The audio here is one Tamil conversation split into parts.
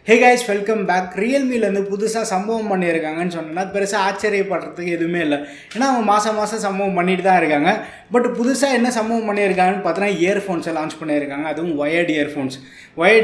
Hey guys, welcome back. Realme வந்து புதுசா சம்பவம் பண்ணியிருக்காங்கன்னு சொன்னா பெருசா ஆச்சரியப்படுறதுக்கு எதுவுமே இல்லை. ஏன்னா அவங்க மாசம் சம்பவம் பண்ணிட்டு தான் இருக்காங்க. பட் புதுசா என்ன சம்பவம் பண்ணியிருக்காங்கன்னு பார்த்தா இயர்ஃபோன்ஸை லான்ச் பண்ணியிருக்காங்க. அதுவும் வயர்டு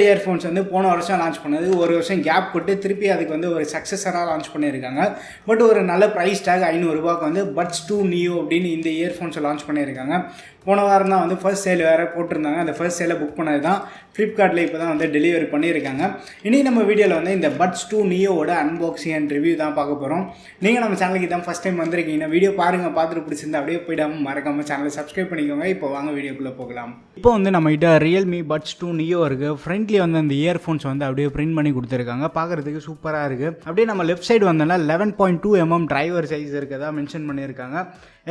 இயர்ஃபோன்ஸ் வந்து போன வருஷம் லான்ச் பண்ணது. ஒரு வருஷம் கேப் போட்டு திருப்பி அதுக்கு வந்து ஒரு சக்ஸஸராக லான்ச் பண்ணியிருக்காங்க. பட் ஒரு நல்ல ப்ரைஸ் டேக் ₹500 வந்து பட்ஸ் 2 நியோ அப்படின்னு இந்த இயர்ஃபோன்ஸை லான்ச் பண்ணியிருக்காங்க. போன வாரம் தான் வந்து ஃபர்ஸ்ட் சேல் வேறு போட்டிருந்தாங்க. அந்த ஃபர்ஸ்ட் சேலை புக் பண்ணது தான் ஃப்ளிப்கார்ட்டில் இப்போ தான் வந்து டெலிவரி பண்ணியிருக்காங்க. இன்றைக்கி நம்ம வீடியோவில் வந்து இந்த பட்ஸ் 2 நியோவோட அன்பாக்சிங் அண்ட் ரிவ்யூ தான் பார்க்க போகிறோம். நீங்கள் நம்ம சேனலுக்கு தான் ஃபஸ்ட் டைம் வந்திருக்கீங்கன்னா வீடியோ பாருங்கள், பார்த்துட்டு பிடிச்சிருந்தா அப்படியே போய்டாமல் மறக்காமல் சேனலை சப்ஸ்கிரைப் பண்ணிக்கோங்க. இப்போ வாங்க வீடியோக்குள்ளே போகலாம். இப்போ வந்து நம்மகிட்ட ரியல்மி பட்ஸ் 2 நியோ இருக்குது. ஃப்ரண்ட்லி வந்து அந்த இயர்ஃபோன்ஸ் வந்து அப்படியே பிரிண்ட் பண்ணி கொடுத்துருக்காங்க. பார்க்குறதுக்கு சூப்பராக இருக்குது. அப்படியே நம்ம லெஃப்ட் சைடு வந்தோம்னா 11.2 mm டிரைவர் சைஸ் இருக்கதா மென்ஷன் பண்ணியிருக்காங்க.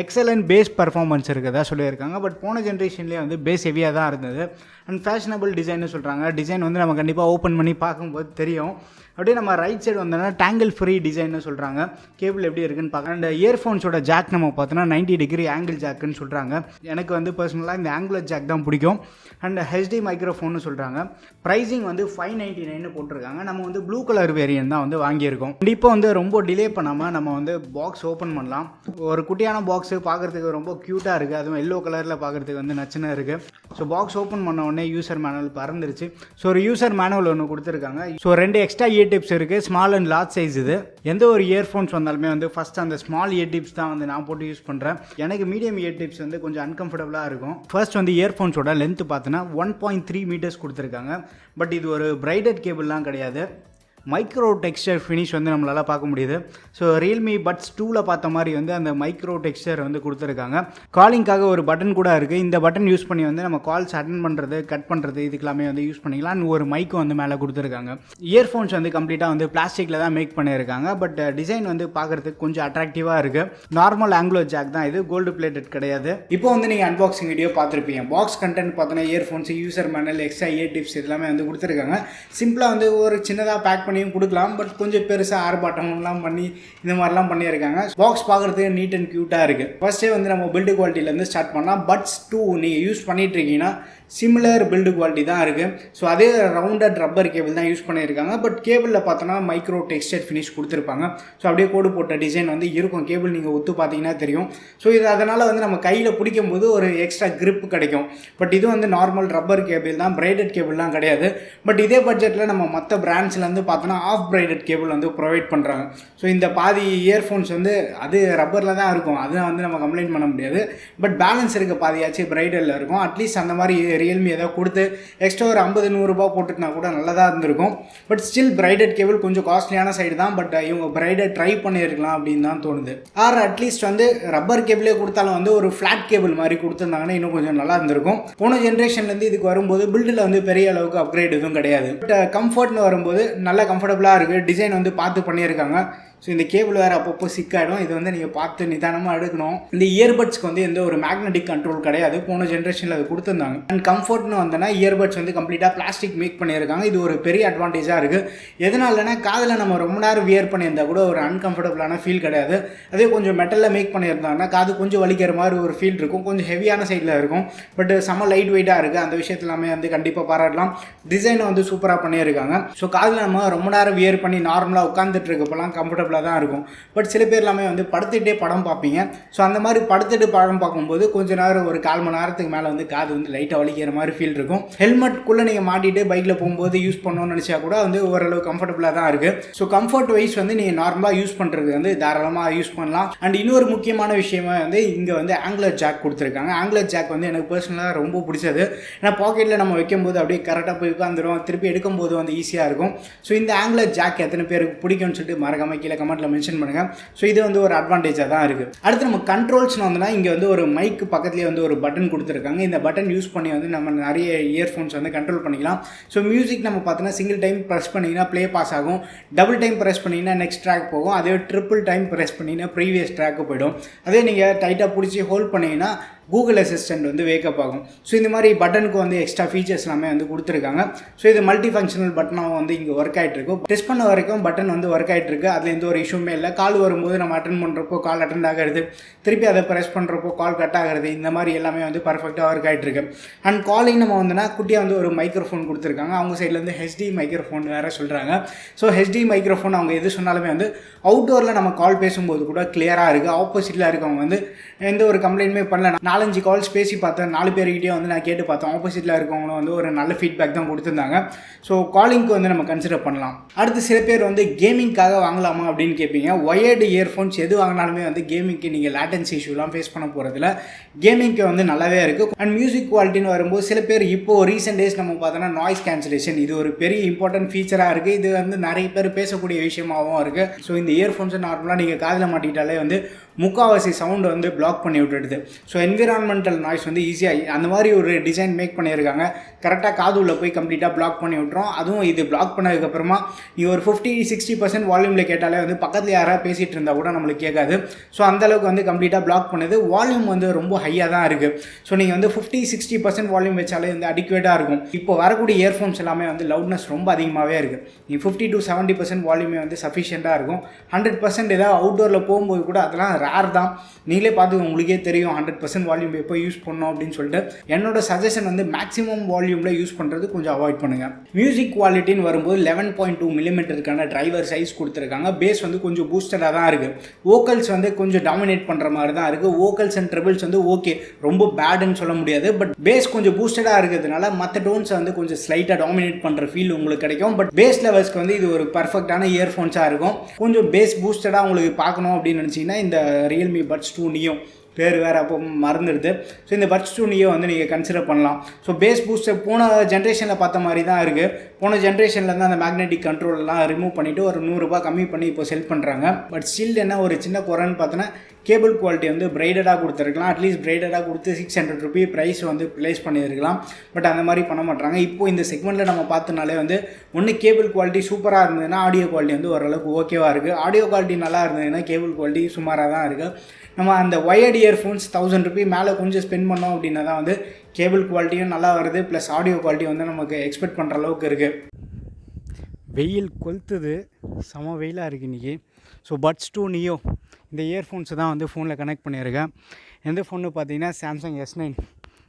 எக்ஸலன்ட் பேஸ் பர்ஃபார்மன்ஸ் இருக்கதா சொல்லியிருக்காங்க. பட் போன ஜென்ரேஷன்லேயே வந்து பேஸ் ஹெவியாக தான் இருந்தது. அண்ட் ஃபேஷனபிள் டிசைன்னு சொல்கிறாங்க. டிசைன் வந்து நம்ம கண்டிப்பாக ஓப்பன் பண்ணி பார்க்கும்போது தெரியும். அப்படியே நம்ம ரைட் சைடு வந்தோம்னா டேங்கிள் ஃப்ரீ டிசைன்னு சொல்கிறாங்க. கேபிள் எப்படி இருக்குன்னு பார்க்க. அண்ட் இயர்ஃபோன்ஸோட ஜாக் நம்ம பார்த்தோன்னா 90 டிகிரி ஆங்கிள் ஜாக்குன்னு சொல்கிறாங்க. எனக்கு வந்து பர்சனலாக இந்த ஆங்குலர் ஜாக் தான் பிடிக்கும். அண்ட் ஹெச்டி மைக்ரோஃபோன்னு சொல்கிறாங்க. ப்ரைஸிங் வந்து $599 போட்டிருக்காங்க. நம்ம வந்து ப்ளூ கலர் வேரியன்ட் தான் வந்து வாங்கியிருக்கோம். இப்போ வந்து ரொம்ப டிலே பண்ணாமல் நம்ம வந்து பாக்ஸ் ஓப்பன் பண்ணலாம். ஒரு குட்டியான பாக்ஸு பார்க்குறதுக்கு ரொம்ப க்யூட்டாக இருக்குது. அதுவும் எல்லோ கலரில் பார்க்குறதுக்கு வந்து நச்சுன்னு இருக்குது. ஸோ பாக்ஸ் ஓப்பன் பண்ண உடனே யூசர் மேனுவல் பறந்துருச்சு. ஸோ ஒரு யூசர் மேனுவல் ஒன்று கொடுத்துருக்காங்க. ஸோ 2 எக்ஸ்ட்ரா இயர் டிப்ஸ் இருக்குது. Small and large size. இது எந்த ஒரு இயர்ஃபோன்ஸ் வந்தாலுமே வந்து ஃபஸ்ட் அந்த ஸ்மால் இயர் டிப்ஸ் தான் வந்து நான் போட்டு யூஸ் பண்ணுறேன். எனக்கு மீடியம் இயர் டிப்ஸ் வந்து கொஞ்சம் அன்கம்ஃபர்டபுளாக இருக்கும். ஃபர்ஸ்ட் வந்து இயர்ஃபோன்ஸோட லென்த் பார்த்தோன்னா 1.3 மீட்டர்ஸ் கொடுத்துருக்காங்க. பட் இது ஒரு பிரைடட் கேபிள்லாம் கிடையாது. மைக்ரோ டெக்ஸ்சர் ஃபினிஷ் வந்து நம்மளால் பார்க்க முடியுது. ஸோ ரியல்மி பட்ஸ் 2ல் பார்த்த மாதிரி வந்து அந்த மைக்ரோ டெக்ஸ்சர் வந்து கொடுத்துருக்காங்க. காலிங்காக ஒரு பட்டன் கூட இருக்குது. இந்த பட்டன் யூஸ் பண்ணி வந்து நம்ம கால்ஸ் அட்டன் பண்ணுறது, கட் பண்ணுறது, இதுக்கெல்லாமே வந்து யூஸ் பண்ணிக்கலாம். ஒரு மைக்கும் வந்து மேலே கொடுத்துருக்காங்க. இயர்ஃபோன்ஸ் வந்து கம்ப்ளீட்டாக வந்து பிளாஸ்டிக்கில் தான் மேக் பண்ணியிருக்காங்க. பட் டிசைன் வந்து பார்க்குறதுக்கு கொஞ்சம் அட்ராக்டிவாக இருக்குது. நார்மல் ஆங்குலர் ஜாக் தான் இது, கோல்டு பிளேட்டட் கிடையாது. இப்போ வந்து நீங்கள் அன்பாக்சிங் வீடியோ பார்த்துருப்பீங்க. பாக்ஸ் கண்டென்ட் பார்த்தோன்னா earphones, user manual, extra year tips இதெல்லாமே வந்து கொடுத்துருக்காங்க. சிம்பிளாக வந்து ஒரு சின்னதாக பேக் பண்ணியும் கொடுக்கலாம். பட் கொஞ்சம் பெருசாக ஆர்ப்பாட்டம்லாம் பண்ணி இந்த மாதிரிலாம் பண்ணியிருக்காங்க. பாக்ஸ் பார்க்குறதுக்கு நீட் அண்ட் க்யூட்டாக இருக்குது. ஃபர்ஸ்ட்டே வந்து நம்ம பில்டு குவாலிட்டியிலேருந்து ஸ்டார்ட் பண்ணால் பட்ஸ் 2 நீங்கள் யூஸ் பண்ணிட்டு இருக்கீங்கன்னா சிமிலர் பில்டு குவாலிட்டி தான் இருக்குது. ஸோ அதே ரவுண்டட் ரப்பர் கேபிள் தான் யூஸ் பண்ணியிருக்காங்க. பட் கேபிளில் பார்த்தோன்னா மைக்ரோ டெக்ஸ்சர் ஃபினிஷ் கொடுத்துருப்பாங்க. ஸோ அப்படியே கோடு போட்ட டிசைன் வந்து இருக்கும். கேபிள் நீங்கள் ஒத்து பார்த்தீங்கன்னா தெரியும். ஸோ இது அதனால் வந்து நம்ம கையில் பிடிக்கும் போது ஒரு எக்ஸ்ட்ரா கிரிப் கிடைக்கும். பட் இது வந்து நார்மல் ரப்பர் கேபிள் தான், பிரைடட் கேபிள்லாம் கிடையாது. பட் இதே பட்ஜெட்டில் நம்ம மற்ற பிராண்ட்ஸ்லேருந்து பார்த்தோன்னா ஆஃப் பிரைடட் கேபிள் வந்து ப்ரொவைட் பண்ணுறாங்க. ஸோ இந்த பாதி இயர்ஃபோன்ஸ் வந்து அது ரப்பரில் தான் இருக்கும். அதை வந்து நம்ம கம்ப்ளைண்ட் பண்ண முடியாது. பட் பேலன்ஸ் இருக்க பாதியாச்சும் பிரைடலில் இருக்கும். அட்லீஸ்ட் அந்த மாதிரி ரியல்மி ஏதாவது கொடுத்து எக்ஸ்ட்ரா ஒரு $50-100 போட்டுட்டுனா கூட நல்லதாக இருந்திருக்கும். பட் ஸ்டில் பிரைடட் கேபிள் கொஞ்சம் காஸ்ட்லியான சைடு தான். பட் இவங்க பிரைடட் ட்ரை பண்ணியிருக்கலாம் அப்படின்னு தான் தோணுது. ஆர் அட்லீஸ்ட் வந்து ரப்பர் கேபிளே கொடுத்தாலும் வந்து ஒரு ஃப்ளாட் கேபிள் மாதிரி கொடுத்துருந்தாங்கன்னா இன்னும் கொஞ்சம் நல்லா இருந்திருக்கும். போன ஜென்ரேஷன்லேருந்து இதுக்கு வரும்போது பில்டில் வந்து பெரிய அளவுக்கு அப்கிரேட் எதுவும் கிடையாது. பட் கம்ஃபர்ட்னு வரும்போது நல்ல கம்ஃபர்டபுளாக இருக்குது. டிசைன் வந்து பார்த்து பண்ணியிருக்காங்க. ஸோ இந்த கேபிள் வேறு அப்பப்போ சிக்காயிடும். இது வந்து நீங்கள் பார்த்து நிதானமாக எடுக்கணும். இந்த இயர்பட்ஸ்க்கு வந்து எந்த ஒரு மேக்னெட்டிக் கண்ட்ரோல் கிடையாது. போன ஜென்ரேஷனில் அது கொடுத்துருந்தாங்க. அண்ட் கம்ஃபர்ட்னு வந்தோன்னா இயர்பட்ஸ் வந்து கம்ப்ளீட்டாக பிளாஸ்டிக் மேக் பண்ணியிருக்காங்க. இது ஒரு பெரிய அட்வான்டேஜாக இருக்குது. எதனாலனா காதில் நம்ம ரொம்ப நேரம் வியர் பண்ணியிருந்தா கூட ஒரு அன்கம்ஃபர்டபுளான ஃபீல் கிடையாது. அதே கொஞ்சம் மெட்டலில் மேக் பண்ணியிருந்தாங்கன்னா காது கொஞ்சம் வலிக்கிற மாதிரி ஒரு ஃபீல் இருக்கும். கொஞ்சம் ஹெவியான சைடில் இருக்கும். பட் செம்ம லைட் வெயிட்டாக இருக்குது. அந்த விஷயத்தில் எல்லாமே வந்து கண்டிப்பாக பாராட்டலாம். டிசைனை வந்து சூப்பராக பண்ணியிருக்காங்க. ஸோ காதில் நம்ம ரொம்ப நேரம் வியர் பண்ணி நார்மலாக உட்காந்துட்டு இருக்கப்போலாம் கம்ஃபர்டபுளாக தான் இருக்கும். பட் சில பேர் எல்லாமே வந்து படுத்துகிட்டே படம் பார்ப்பீங்க. ஸோ அந்த மாதிரி படுத்துட்டு படம் பார்க்கும்போது கொஞ்ச நேரம் ஒரு 1/4 மணி நேரத்துக்கு மேலே வந்து காது வந்து லைட்டாக வலிக்கிற மாதிரி ஃபீல் இருக்கும். ஹெல்மெட்குள்ளே நீங்கள் மாட்டிட்டு பைக்கில் போகும்போது யூஸ் பண்ணணும்னு நினச்சா கூட வந்து ஓரளவு கம்ஃபர்டபுளாக தான் இருக்குது. ஸோ கம்ஃபர்ட் வைஸ் வந்து நீங்கள் நார்மலாக யூஸ் பண்ணுறது வந்து தாராளமாக யூஸ் பண்ணலாம். அண்ட் இன்னொரு முக்கியமான விஷயமா வந்து இங்கே வந்து ஆங்குலர் ஜாக் கொடுத்துருக்காங்க. ஆங்குலர் ஜாக் வந்து எனக்கு பர்சனலாக ரொம்ப பிடிச்சது. ஏன்னா பாக்கெட்டில் நம்ம வைக்கும்போது அப்படியே கரெக்டாக போய் உட்காந்துரும். திருப்பி எடுக்கும்போது வந்து ஈஸியாக இருக்கும். ஸோ இந்த ஆங்குலர் ஜாக் எத்தனை பேருக்கு பிடிக்கும்னு சொல்லிட்டு மறக்காம கீழே கமெண்ட்டில் மென்ஷன் பண்ணுங்க. ஸோ இது வந்து ஒரு அட்வான்டேஜாக தான் இருக்குது. அடுத்து நம்ம கண்ட்ரோல்ஸ்னு வந்தோம்னா இங்கே வந்து ஒரு மைக்கு பக்கத்துலேயே வந்து ஒரு பட்டன் கொடுத்துருக்காங்க. இந்த பட்டன் யூஸ் பண்ணி வந்து நம்ம நிறைய இயர்ஃபோன்ஸ் வந்து கண்ட்ரோல் பண்ணிக்கலாம். ஸோ மியூசிக் நம்ம பார்த்தோன்னா சிங்கிள் டைம் ப்ரெஸ் பண்ணிங்கன்னா ப்ளே பாஸ் ஆகும். டபுள் டைம் ப்ரெஸ் பண்ணிங்கன்னா நெக்ஸ்ட் ட்ராக் போகும். அதே ட்ரிபிள் டைம் ப்ரெஸ் பண்ணிங்கன்னா ப்ரீவியஸ் ட்ராக்கு போய்டும். அதே நீங்கள் டைட்டாக பிடிச்சி ஹோல்ட் பண்ணிங்கன்னா கூகுள் அசிஸ்டன்ட் வந்து வேக்கப் ஆகும். ஸோ இந்த மாதிரி பட்டனுக்கு வந்து எக்ஸ்ட்ரா ஃபீச்சர்ஸ் எல்லாமே வந்து கொடுத்துருக்காங்க. ஸோ இது மல்டி ஃபங்க்ஷனல் பட்டனாக வந்து இங்கே ஒர்க் ஆகிட்டு இருக்கும். டெஸ்ட் பண்ண வரைக்கும் பட்டன் வந்து ஒர்க் ஆகிட்டு இருக்கு. அதில் எந்த ஒரு இஷ்யூமே இல்லை. கால் வரும்போது நம்ம அட்டன் பண்ணுறப்போ கால் அட்டெண்ட் ஆகிறது, திருப்பி அதை ப்ரெஸ் பண்ணுறப்போ கால் கட் ஆகிறது, இந்த மாதிரி எல்லாமே வந்து பர்ஃபெக்டாக ஒர்க் ஆகிட்டு இருக்கு. அண்ட் காலிங் நம்ம வந்துன்னா குட்டியாக வந்து ஒரு மைக்ரோஃபோன் கொடுத்துருக்காங்க. அவங்க சைட்லேருந்து ஹெச்டி மைக்ரோஃபோன் வேறு சொல்கிறாங்க. ஸோ ஹெச்டி மைக்ரோஃபோன் அவங்க எது சொன்னாலுமே வந்து அவுட்டோரில் நம்ம கால் பேசும்போது கூட கிளியராக இருக்குது. ஆப்போசிட்டில் இருக்கவங்க வந்து எந்த ஒரு கம்ப்ளைண்ட்டுமே பண்ணல. 4-5 கால்ஸ் பேசி பார்த்தேன், 4 பேர்கிட்டே வந்து நான் கேட்டு பார்த்தேன். ஆப்போசிட்டில் இருக்கவங்களும் வந்து ஒரு நல்ல ஃபீட்பேக் தான் கொடுத்துருந்தாங்க. ஸோ காலிங்க்கு வந்து நம்ம கன்சிடர் பண்ணலாம். அடுத்து சில பேர் வந்து கேமிங்காக வாங்கலாமா அப்படின்னு கேட்பீங்க. ஒயர்டு இயர்ஃபோன்ஸ் எது வாங்கினாலுமே வந்து கேமிங்க்கு நீங்கள் லேட்டன்சி இஷ்யூலாம் ஃபேஸ் பண்ண போகிறதுல கேமிங்க்கு வந்து நல்லாவே இருக்குது. அண்ட் மியூசிக் குவாலிட்டின்னு வரும்போது சில பேர் இப்போது ரீசெண்ட் டேஸ் நம்ம பார்த்தோன்னா நாய்ஸ் கேன்சலேஷன் இது ஒரு பெரிய இம்பார்ட்டன்ட் ஃபீச்சராக இருக்குது. இது வந்து நிறைய பேர் பேசக்கூடிய விஷயமாகவும் இருக்குது. ஸோ இந்த இயர்ஃபோன்ஸை நார்மலாக நீங்கள் காதில் மாட்டிக்கிட்டாலே வந்து முக்கால்வாசி சவுண்டு வந்து பிளாக் பண்ணி விட்டுடுது. ஸோ என்விரான்மெண்டல் நாய்ஸ் வந்து ஈஸியாக அந்த மாதிரி ஒரு டிசைன் மேக் பண்ணியிருக்காங்க. கரெக்டாக காது உள்ள போய் கம்ப்ளீட்டாக பிளாக் பண்ணி விட்டுரும். அதுவும் இது பிளாக் பண்ணதுக்கப்புறமா நீ ஒரு 50-60% வால்யூமில் கேட்டாலே வந்து பக்கத்தில் யாராவது பேசிகிட்டு இருந்தால் கூட நம்மளுக்கு கேட்காது. ஸோ அந்தளவுக்கு வந்து கம்ப்ளீட்டாக பிளாக் பண்ணுது. வால்யூம் வந்து ரொம்ப ஹையாக தான் இருக்குது. ஸோ நீங்கள் வந்து 50-60% வால்யூம் வச்சாலே வந்து அடிக்குவேட்டாக இருக்கும். இப்போ வரக்கூடிய இயர்ஃபோன்ஸ் எல்லாமே வந்து லவுட்னஸ் ரொம்ப அதிகமாகவே இருக்குது. நீ 50-70% வால்யூமே வந்து சஃபிஷியண்ட்டாக இருக்கும். 100% ஏதாவது அவுட்டோரில் போகும்போது கூட அதெல்லாம் ரேர் தான். நீங்களே பார்த்து உங்களுக்கே தெரியும் 100% வால்யூம் எப்போ யூஸ் பண்ணோம் அப்படின்னு சொல்லிட்டு. என்னோட சஜஷன் வந்து மேக்ஸிமம் வால்யூமில் யூஸ் பண்ணுறது கொஞ்சம் அவாய்ட் பண்ணுங்கள். மியூசிக் குவாலிட்டின்னு வரும்போது 11.2 மில்லிமீட்டருக்கான டிரைவர் சைஸ் கொடுத்துருக்காங்க. பேஸ் வந்து கொஞ்சம் பூஸ்டடாக தான் இருக்குது. வோக்கல்ஸ் வந்து கொஞ்சம் டாமினேட் பண்ணுற மாதிரி தான் இருக்குது. வோக்கல்ஸ் அண்ட் ட்ரிபிள்ஸ் வந்து ஓகே, ரொம்ப பேடுன்னு சொல்ல முடியாது. பட் பேஸ் கொஞ்சம் பூஸ்டடாக இருக்கிறதுனால மற்ற டோன்ஸை வந்து கொஞ்சம் ஸ்லைட்டாக டாமினேட் பண்ணுற ஃபீல் உங்களுக்கு கிடைக்கும். பட் பேஸ் லெவல்ஸ்க்கு வந்து இது ஒரு பர்ஃபெக்டான இயர்ஃபோன்ஸாக இருக்கும். கொஞ்சம் பேஸ் பூஸ்டடாக உங்களுக்கு பார்க்கணும் அப்படின்னு நினச்சிங்கன்னா இந்த Realme Buds 2 Neo பேர் வேறு அப்போ மறந்துடுது. ஸோ இந்த Buds 2 Neo வந்து நீங்கள் கன்சிடர் பண்ணலாம். ஸோ பேஸ் பூஸ்டர் போன ஜென்ரேஷனில் பார்த்த மாதிரி தான் இருக்குது. போன ஜென்ரேஷனில் தான் அந்த மேக்னெட்டிக் கண்ட்ரோல்லாம் ரிமூவ் பண்ணிவிட்டு ஒரு ₹100 கம்மி பண்ணி இப்போ செல் பண்ணுறாங்க. பட் ஸ்டில் என்ன ஒரு சின்ன குறைன்னு பார்த்தோன்னா கேபிள் குவாலிட்டி வந்து பிரைடடாக கொடுத்துருக்கலாம். அட்லீஸ்ட் பிரைடடாக கொடுத்து ₹600 ப்ரைஸ் வந்து ப்ளேஸ் பண்ணியிருக்கலாம். பட் அந்த மாதிரி பண்ண மாட்டாங்க. இப்போது இந்த செக்மெண்ட்டில் நம்ம பார்த்தனாலே வந்து ஒன்று கேபிள் குவாலிட்டி சூப்பராக இருந்ததுன்னா ஆடியோ குவாலிட்டி வந்து ஓரளவுக்கு ஓகேவாக இருக்குது. ஆடியோ குவாலிட்டி நல்லா இருந்ததுன்னா கேபிள் குவாலிட்டி சுமாராக தான் இருக்குது. நம்ம அந்த ஒயர்டு இயர்ஃபோன்ஸ் ₹1000 மேலே கொஞ்சம் ஸ்பெண்ட் பண்ணோம் அப்படின்னா தான் வந்து கேபிள் குவாலிட்டியும் நல்லா வருது. ப்ளஸ் ஆடியோ குவாலிட்டி வந்து நமக்கு எக்ஸ்பெக்ட் பண்ணுற அளவுக்கு இருக்குது. வெயில் கொளுத்துது, செம வெயிலாக இருக்குது இன்றைக்கி. ஸோ Buds 2 Neo இந்த இயர்ஃபோன்ஸை தான் வந்து ஃபோனில் கனெக்ட் பண்ணியிருக்கேன். எந்த ஃபோன்னு பார்த்தீங்கன்னா Samsung S9.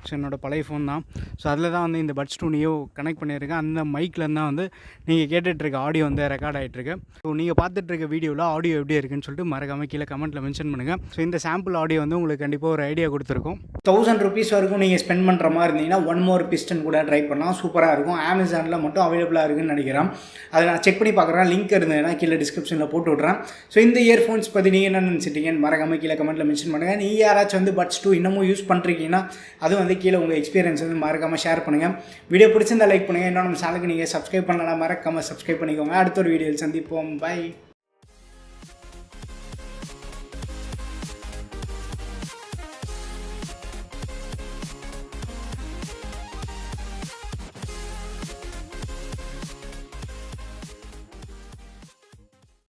ஸோ என்னோடய பழைய ஃபோன் தான். ஸோ அதில் தான் வந்து இந்த Buds 2 Neo கனெக்ட் பண்ணியிருக்கேன். அந்த மைக்கில் தான் வந்து நீங்கள் கேட்டுட்ருக்க ஆடியோ வந்து ரெக்கார்ட் ஆகிட்டுருக்கு. ஸோ நீங்கள் பார்த்துட்ருக்க வீடியோவில் ஆடியோ எப்படி இருக்குன்னு சொல்லிட்டு மறக்காமல் கீழே கமெண்ட்டில் மென்ஷன் பண்ணுங்கள். ஸோ இந்த சாம்பிள் ஆடியோ வந்து உங்களுக்கு கண்டிப்பாக ஒரு ஐடியா கொடுத்துருக்கும். ₹1000 வரைக்கும் நீங்கள் ஸ்பெண்ட் பண்ணுற மாதிரி இருந்தீங்கன்னா ஒன் மோர் பிஸ்டன் கூட ட்ரை பண்ணலாம். சூப்பராக இருக்கும். அமேசானில் மட்டும் அவைலபிளாக இருக்குன்னு நினைக்கிறேன். அதை நான் செக் பண்ணி பார்க்குறேன். லிங்க் இருந்ததுன்னா கீழே டிஸ்கிரிப்ஷனில் போட்டு விட்றேன். ஸோ இந்த இயர்ஃபோன்ஸ் பற்றி நீங்கள் என்ன நினச்சிட்டீங்கன்னு மறக்காமல் கீழே கமெண்ட்டில் மென்ஷன் பண்ணுங்கள். நீங்கள் யாராச்சும் வந்து Buds 2 இன்னமும் யூஸ் பண்ணுறீங்கன்னா அதுவும் வந்து கீழே உங்கள் எக்ஸ்பீரியன்ஸ் வந்து மறக்காமல் ஷேர் பண்ணுங்கள். வீடியோ பிடிச்சிருந்தா லைக் பண்ணுங்கள். இன்னும் நம்ம சேனலுக்கு நீங்கள் சப்ஸ்கிரைப் பண்ணலாம், மறக்காமல் சப்ஸ்கிரைப் பண்ணிக்கோங்க. அடுத்த ஒரு வீடியோவில் சந்திப்போம். பை.